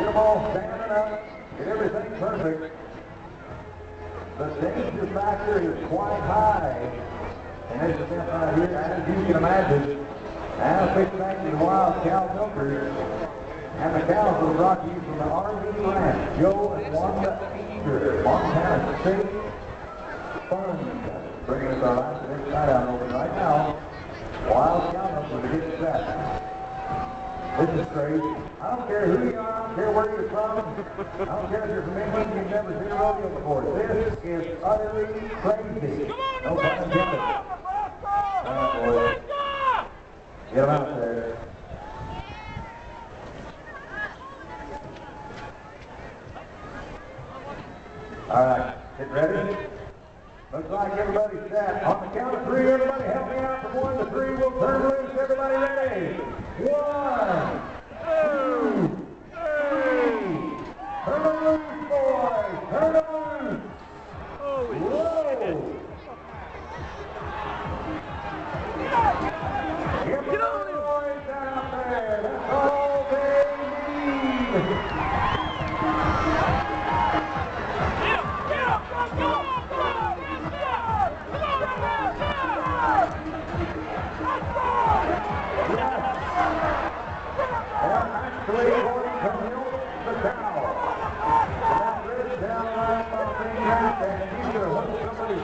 Get them all standing up. Get everything perfect. The danger factor is quite high. And there's a step right here, as you can imagine. Now, big thank you to Wild Cow Milkers. And the cows were brought to you from the RV Ranch, Joe and Wanda Easter, Montana State Fund. Bringing us our last big shout-out over right now. Wild Cow Milkers to get set. This is crazy. I don't care who you are, I don't care where you're from. I don't care if you're from England, you've never seen a rodeo before. This is utterly crazy. No pun intended. All right, boys. Get them out there. All right, get ready. Looks like everybody's set. On the count of three, everybody help me out from 1 to 3. We'll turn loose. Everybody ready? 1, 2, 3. Turn them loose, boys. Turn them loose. Whoa. Get the boys down there. That's all they need.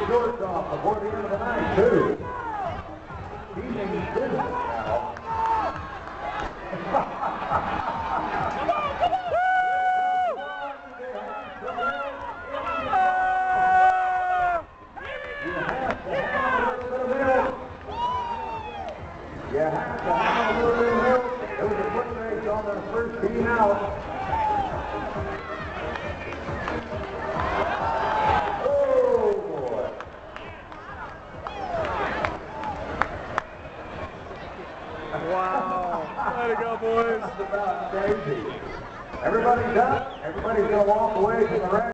Shorts off before the end of the night, too. He's in business now. You have to have a little bit of milk. There was a foot race on the first team out. Wow. Way to go, boys. That's about crazy. Everybody's up. Everybody's going to walk away from the race.